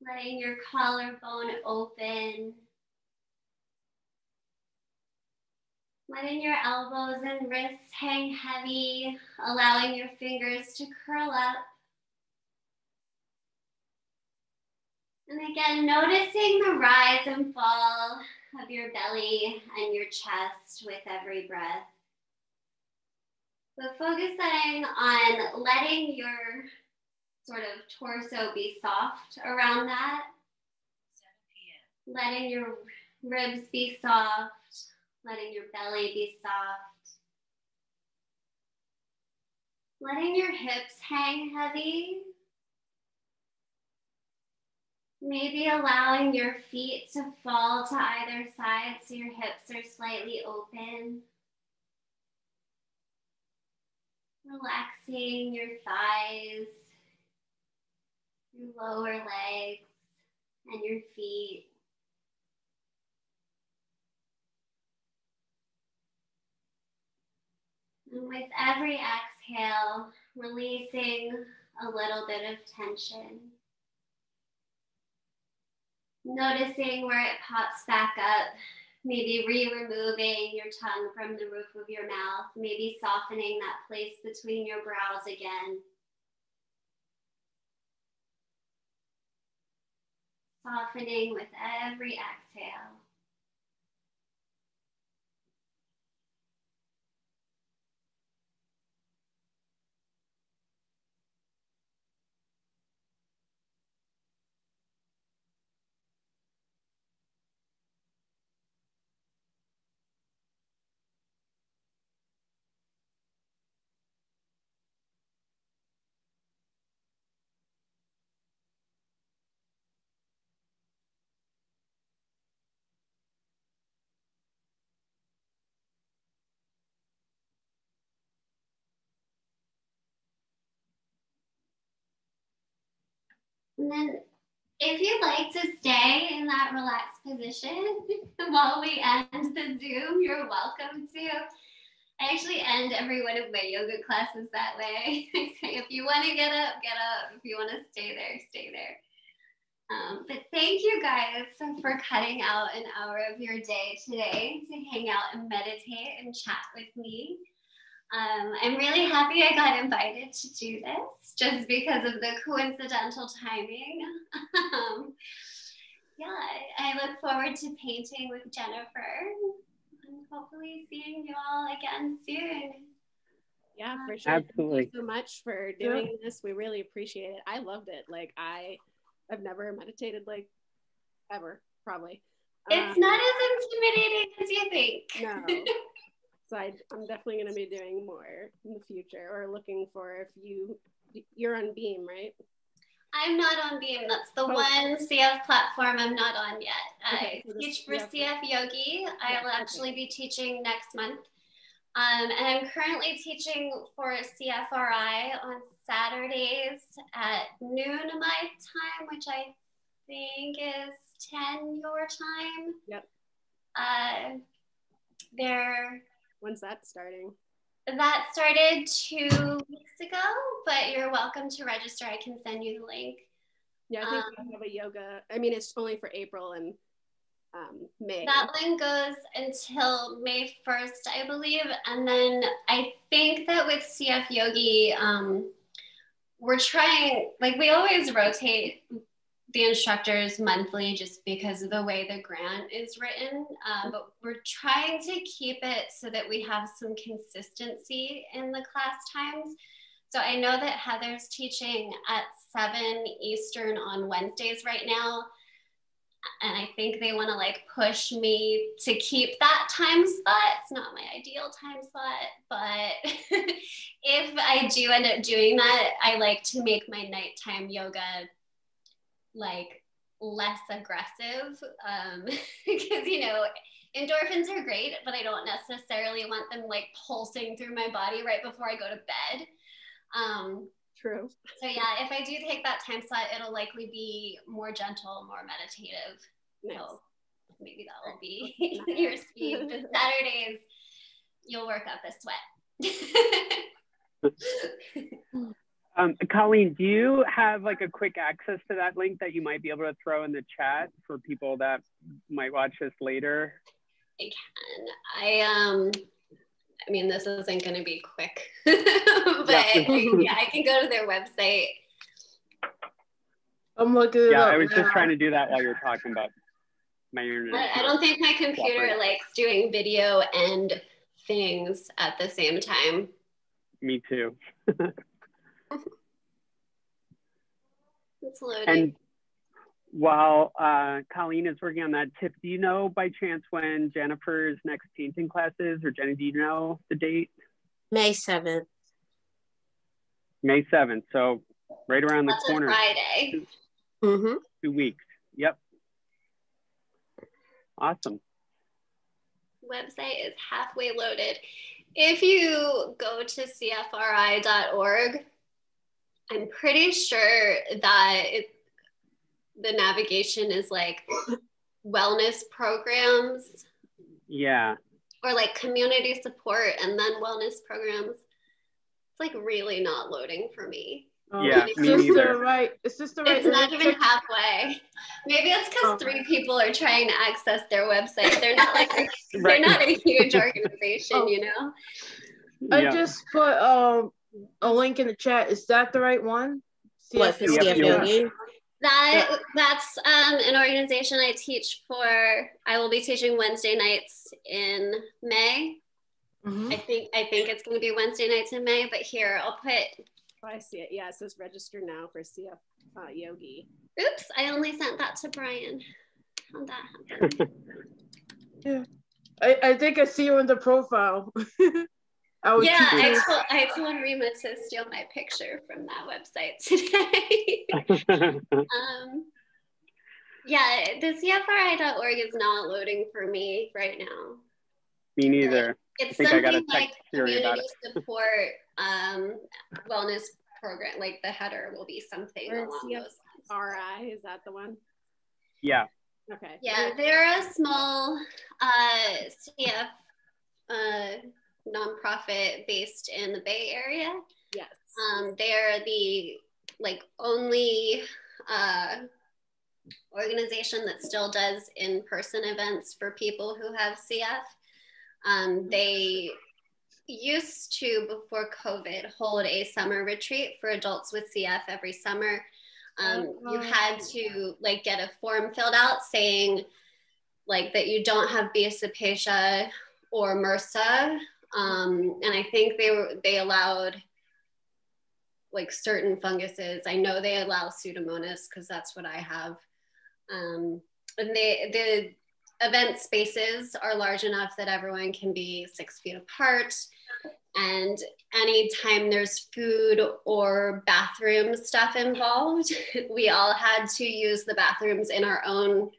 Letting your collarbone open. Letting your elbows and wrists hang heavy, allowing your fingers to curl up. And again, noticing the rise and fall of your belly and your chest with every breath. But focusing on letting your sort of torso be soft around that. 7 p.m. Letting your ribs be soft. Letting your belly be soft. Letting your hips hang heavy. Maybe allowing your feet to fall to either side so your hips are slightly open. Relaxing your thighs, your lower legs, and your feet. And with every exhale, releasing a little bit of tension. Noticing where it pops back up, maybe removing your tongue from the roof of your mouth, maybe softening that place between your brows again. Softening with every exhale. And then if you'd like to stay in that relaxed position while we end the Zoom, you're welcome to. I actually end every one of my yoga classes that way. I say, if you want to get up, get up. If you want to stay there, stay there. But thank you guys for cutting out an hour of your day today to hang out and meditate and chat with me. I'm really happy I got invited to do this just because of the coincidental timing. Yeah, I look forward to painting with Jennifer and hopefully seeing you all again soon. Yeah, for sure. Absolutely. Thank you so much for doing this. We really appreciate it. I loved it. Like I've never meditated like ever, probably. It's not as intimidating as you think. No. So I'm definitely going to be doing more in the future, or looking for, if you're on Beam, right? I'm not on Beam. That's the one CF platform I'm not on yet. Okay, I teach for CF Yogi. I'll actually be teaching next month. And I'm currently teaching for CFRI on Saturdays at noon my time, which I think is 10 your time. Yep. When's that starting? That started 2 weeks ago, but you're welcome to register. I can send you the link. Yeah, I think we have a yoga. I mean, it's only for April and May. That one goes until May 1st, I believe. And then I think that with CF Yogi, we're trying, like, we always rotate the instructors monthly just because of the way the grant is written, but we're trying to keep it so that we have some consistency in the class times. So I know that Heather's teaching at 7 Eastern on Wednesdays right now, and I think they want to like push me to keep that time slot. It's not my ideal time slot, but if I do end up doing that, I like to make my nighttime yoga like less aggressive, because you know, endorphins are great, but I don't necessarily want them like pulsing through my body right before I go to bed. True. So yeah, if I do take that time slot, it'll likely be more gentle, more meditative. Nice. So maybe that will be your speed. But Saturdays, you'll work up a sweat. Colleen, do you have like a quick access to that link that you might be able to throw in the chat for people that might watch this later? I can. I mean, this isn't going to be quick, but yeah, I can go to their website. I'm looking it up. I was just trying to do that while you're talking about my internet. I don't think my computer likes doing video and things at the same time. Me too. It's loading. And while Colleen is working on that, Tiff, do you know by chance when Jennifer's next painting class is? Or Jenny, do you know the date? May 7th. May 7th. So right around the That's corner. A Friday. 2 weeks. Yep. Awesome. Website is halfway loaded. If you go to cfri.org, I'm pretty sure that the navigation is like wellness programs. Yeah. Or like community support and then wellness programs. It's like really not loading for me. Yeah, me neither. It's just the right. It's not even halfway. Maybe it's because 3 people are trying to access their website. They're not like they're not a huge organization, you know. I just put a link in the chat. Is that the right one? What, the CF Yogi? That's an organization I teach for. I will be teaching Wednesday nights in May. I think it's going to be Wednesday nights in May. But here, I'll put. Oh, I see it. Yeah, it says register now for CF Yogi. Oops, I only sent that to Brian. How'd that happen? Yeah, I think I see you in the profile. I told Rima to steal my picture from that website today. Yeah, the CFRI.org is not loading for me right now. Me neither. It's something like community support, wellness program, like the header will be something Or along those lines. CFRI, is that the one? Yeah. Okay. Yeah, they're a small CF nonprofit based in the Bay Area. Yes. They're the only organization that still does in-person events for people who have CF. They used to, before COVID, hold a summer retreat for adults with CF every summer. You had to get a form filled out saying that you don't have Base aphasia or MRSA. And I think they allowed certain funguses. I know they allow Pseudomonas because that's what I have. And the event spaces are large enough that everyone can be 6 feet apart. And anytime there's food or bathroom stuff involved, we all had to use the bathrooms in our own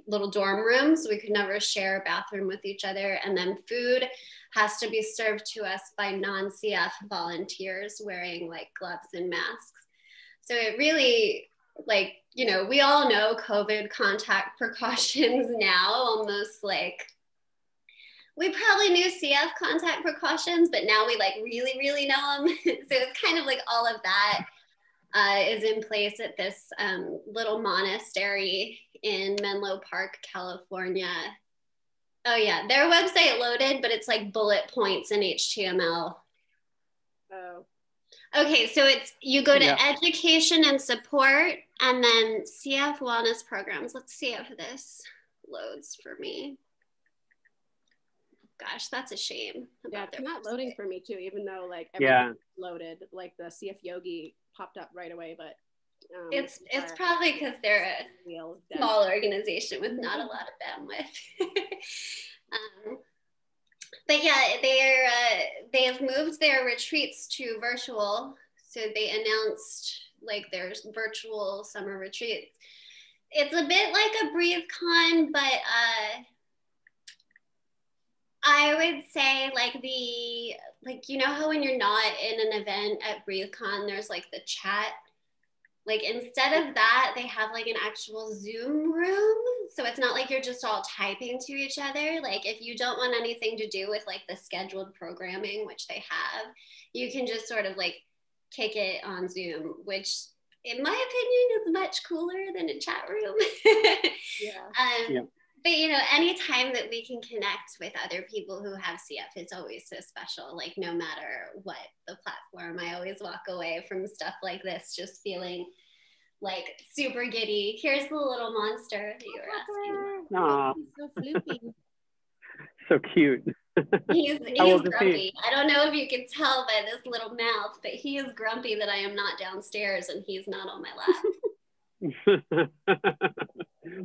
little dorm rooms. We could never share a bathroom with each other. And then food has to be served to us by non-CF volunteers wearing gloves and masks. So it really, we all know COVID contact precautions now, almost we probably knew CF contact precautions, but now we really, really know them. So it's kind of all of that is in place at this little monastery in Menlo Park, California. Oh yeah, their website loaded, but it's bullet points in HTML. Oh. Okay, so you go to education and support, and then CF wellness programs. Let's see if this loads for me. Gosh, that's a shame. Yeah, it's not loading for me too, even though everything's loaded. The CF Yogi popped up right away, but it's probably because they're a small organization with not a lot of bandwidth. But yeah, they have moved their retreats to virtual. So they announced their virtual summer retreats. It's a bit like a BreatheCon, but I would say you know how when you're not in an event at BreatheCon, there's the chat. Instead of that, they have an actual Zoom room. So it's not you're just all typing to each other. If you don't want anything to do with the scheduled programming, which they have, you can just sort of kick it on Zoom, which in my opinion is much cooler than a chat room. Yeah. But anytime that we can connect with other people who have CF is always so special. No matter what the platform, I always walk away from stuff like this just feeling super giddy. Here's the little monster that you were asking. Aww. He's so floopy. So cute. He's grumpy. I don't know if you can tell by this little mouth, but he is grumpy that I am not downstairs and he's not on my lap.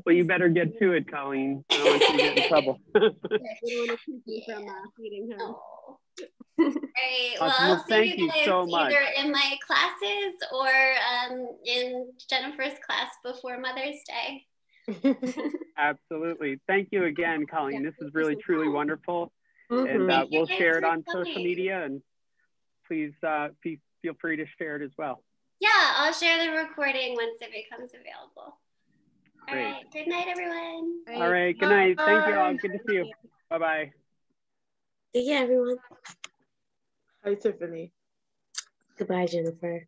Well, you better get to it, Colleen. I don't want you to get in trouble. We don't want to keep you from feeding him. Oh. Right. Well, Awesome. I'll see Thank you guys so much. either in my classes or in Jennifer's class before Mother's Day. Absolutely. Thank you again, Colleen. This is really, truly wonderful. And we'll share it on social media. And please feel free to share it as well. Yeah, I'll share the recording once it becomes available. All Great. right. Good night, everyone. All right. Good night. Thank you all. Good to see you. Bye-bye. Yeah, everyone. Hi, Tiffany. Goodbye, Jennifer.